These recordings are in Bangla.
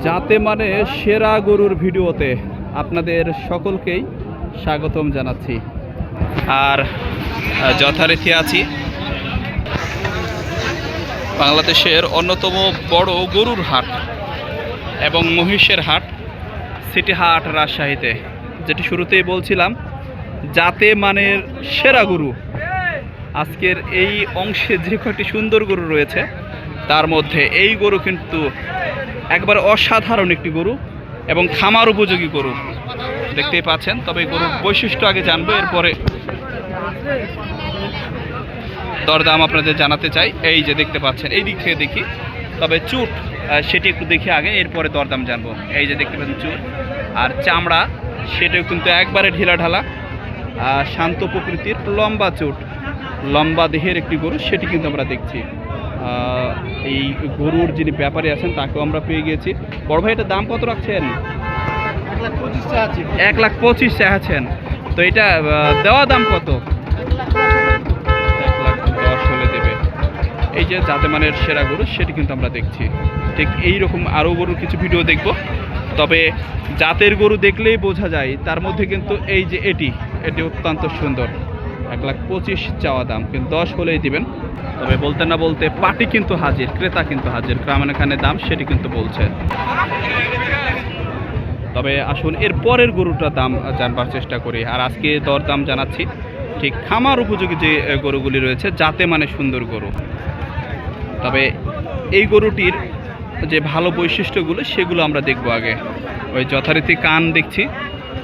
যাতে মানে সেরা গরুর ভিডিওতে আপনাদের সকলকেই স্বাগতম জানাচ্ছি। আর যথারীতি আছি বাংলাদেশের অন্যতম বড় গরুর হাট এবং মহিষের হাট সিটি হাট রাজশাহীতে, যেটি শুরুতেই বলছিলাম যাতে মানের সেরা গরু। আজকের এই অংশে যে কয়টি সুন্দর গরু রয়েছে তার মধ্যে এই গরু কিন্তু একবার অসাধারণ একটি গরু এবং খামার উপযোগী গরু দেখতেই পাচ্ছেন। তবে গরুর বৈশিষ্ট্য আগে জানবো, এরপরে দরদাম আপনাদের জানাতে চাই। এই যে দেখতে পাচ্ছেন, এই দিক থেকে দেখি, তবে চুট সেটি একটু দেখি আগে, এরপরে দরদাম জানবো। এই যে দেখতে পাচ্ছেন চুট আর চামড়া, সেটাও কিন্তু একবারে ঢিলা ঢালা, শান্ত প্রকৃতির, লম্বা চুট, লম্বা দেহের একটি গরু, সেটি কিন্তু আমরা দেখছি। এই গরুর যিনি ব্যাপারী আছেন তাকেও আমরা পেয়ে গিয়েছি। বড় ভাই, এটার দাম কত রাখছেন? 1,25,000 চাচ্ছেন। তো এটা দেওয়া দাম কত? 1,10,000 হলে দেবে। এই যে যাতে মানের সেরা গরু, সেটি কিন্তু আমরা দেখছি। ঠিক এই রকম আরও গরুর কিছু ভিডিও দেখব, তবে জাতের গরু দেখলেই বোঝা যায় তার মধ্যে কিন্তু এই যে এটি অত্যন্ত সুন্দর। 1,25,000 চাওয়া দাম, কিন্তু 10 হলেই দিবেন। তবে বলতে না বলতে পাটি কিন্তু হাজির, ক্রেতা কিন্তু হাজির, গ্রামেখানে দাম সেটি কিন্তু বলছে। তবে আসুন এর পরের গরুটার দাম জানবার চেষ্টা করি। আর আজকে দরদাম জানাচ্ছি ঠিক খামার উপযোগী যে গরুগুলি রয়েছে, যাতে মানে সুন্দর গরু। তবে এই গরুটির যে ভালো বৈশিষ্ট্যগুলো সেগুলো আমরা দেখব আগে। ওই যথারীতি কান দেখছি,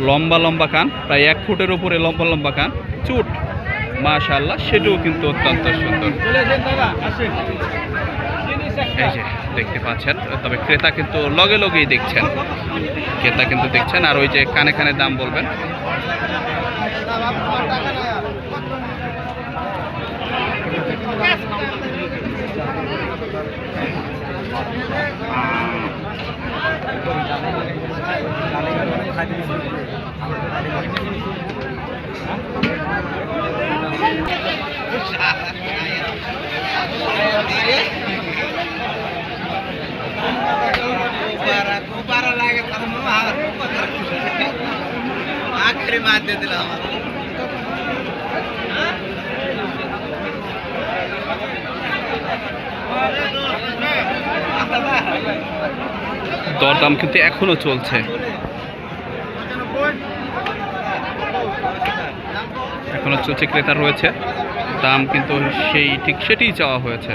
লম্বা লম্বা কান, প্রায় 1 ফুটের উপরে লম্বা লম্বা কান, চুট মাশাআল্লাহ, সেটাও কিন্তু অত্যন্ত সুন্দর। এই যে দেখতে পাচ্ছেন, তবে ক্রেতা কিন্তু লগে লগেই দেখছেন, ক্রেতা কিন্তু দেখছেন। আর ওই যে কানে কানে দাম বলবেন। দরদাম কিন্তু এখনো চলছে, ক্রেতা রয়েছে, দাম কিন্তু সেটিই চাওয়া হয়েছে।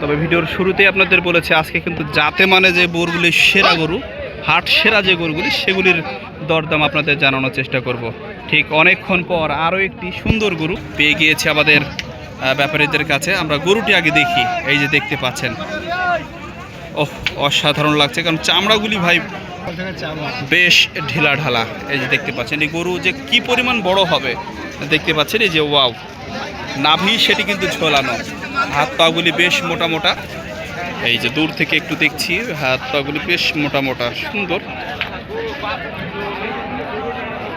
তবে ভিডিওর শুরুতেই আপনাদের বলেছে আজকে কিন্তু যাতে মানে যে গরুগুলি সেরা গরু, হাট সেরা যে গরুগুলি, সেগুলির দরদাম আপনাদের জানানোর চেষ্টা করব। ঠিক অনেকক্ষণ পর আরও একটি সুন্দর গরু পেয়ে গিয়েছে আমাদের ব্যাপারীদের কাছে। আমরা গরুটি আগে দেখি। এই যে দেখতে পাচ্ছেন, ওহ অসাধারণ লাগছে, কারণ চামড়াগুলি ভাই বেশ ঢিলা ঢালা। এই যে দেখতে পাচ্ছেন এই গরু যে কি পরিমাণ বড় হবে দেখতে পাচ্ছেন। এই যে ওয়াও, নাভি সেটি কিন্তু ঝোলানো, হাত পাগুলি বেশ মোটা মোটা। এই যে দূর থেকে একটু দেখছি, হাত পাগুলি বেশ মোটা মোটা, সুন্দর।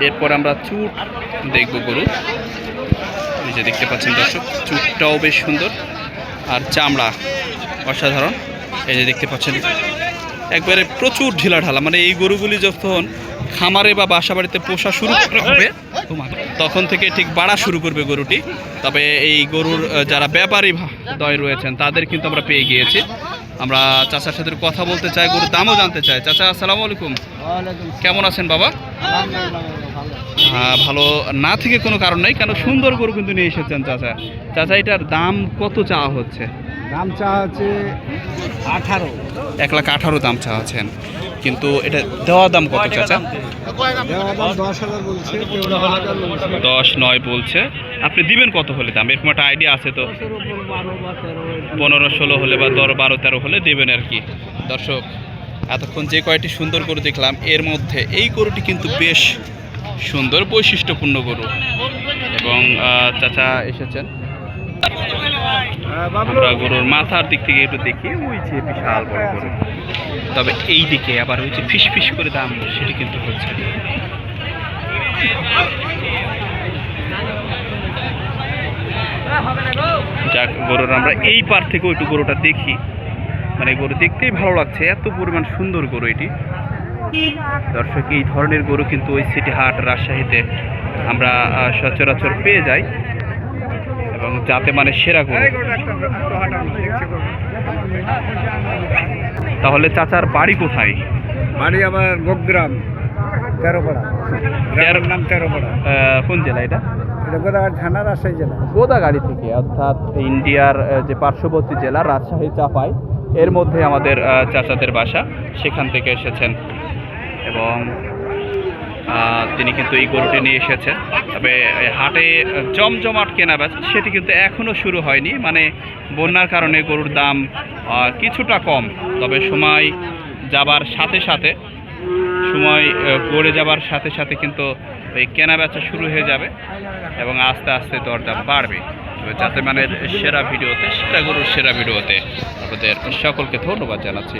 এরপর আমরা চুট দেখব গরু। এই যে দেখতে পাচ্ছেন দর্শক, চুটটাও বেশ সুন্দর আর চামড়া অসাধারণ। এই যে দেখতে পাচ্ছেন একবারে প্রচুর ঢিলা ঢালা, মানে এই গরুগুলি যখন খামারে বা বাসা বাড়িতে পোষা শুরু হবে তখন থেকে ঠিক বাড়া শুরু করবে গরুটি। তবে এই গরুর যারা ব্যাপারী দয় রয়েছেন তাদের কিন্তু আমরা পেয়ে গিয়েছি। আমরা চাচার সাথে কথা বলতে চাই, গরুর দামও জানতে চাই। চাচা আসসালামু আলাইকুম, কেমন আছেন বাবা? ভালো না থেকে কোনো কারণ নাই, কেন সুন্দর গরু কিন্তু নিয়ে এসেছেন চাচা। চাচা এটার দাম কত চাওয়া হচ্ছে? দাম চাওয়া হচ্ছে 18। 1,18,000 দাম চাওয়াছেন, কিন্তু এটা দেওয়া দাম কত চাচা? 10,000 বলছে, 10,900 বলছে। আপনি দিবেন কত হলে দাম? এরকম একটা আইডিয়া আছে তো? 15-16 হলে বা 12-13 হলে দেবেন আর কি। দর্শক, এতক্ষণ যে কয়টি সুন্দর গরু দেখলাম, এর মধ্যে এই গরুটি কিন্তু বেশ সুন্দর বৈশিষ্ট্যপূর্ণ গরু। এবং চাচা এসেছেন, আমরা গরুর মাথার দিক থেকে একটু দেখি, ওই যে বিশাল বড় গরু। তবে এই দিকে আবার ওই যে ফিস ফিস করে দাম, সেটি কিন্তু হচ্ছে। যাক, গরুর আমরা এই পার থেকে একটু গরুটা দেখি। মানে গরু দেখতেই ভালো লাগছে, এত পরিমাণ সুন্দর গরু এটি। দর্শক, এই ধরনের গরু কিন্তু ওই সিটি হাট রাজশাহীতে আমরা সচরাচর পেয়ে যাই, এবং যাতে মানে সেরা গরু। তাহলে চাচার বাড়ি কোথায়? বাড়ি আবার গোগ্রাম, তেরোপাড়া। গ্রামের নাম তেরোপাড়া। কোন জেলা এটা? এটা গোদাগাড়ি থানা, রাজশাহী জেলা। গোদাগাড়ি থেকে, অর্থাৎ ইন্ডিয়ার যে পার্শ্ববর্তী জেলা রাজশাহী চাপাই, এর মধ্যে আমাদের চাচাদের বাসা, সেখান থেকে এসেছেন। এবং তিনি কিন্তু এই গরুটি নিয়ে এসেছেন। তবে হাটে জমজমাট কেনাবেচা সেটি কিন্তু এখনও শুরু হয়নি। মানে বন্যার কারণে গরুর দাম কিছুটা কম, তবে সময় যাবার সাথে সাথে, সময় গড়ে যাবার সাথে সাথে কিন্তু এই কেনাবেচা শুরু হয়ে যাবে এবং আস্তে আস্তে দরদাম বাড়বে। তবে যাতে মানে সেরা ভিডিওতে, সেরা গরুর সেরা ভিডিওতে আপনাদের সকলকে ধন্যবাদ জানাচ্ছি।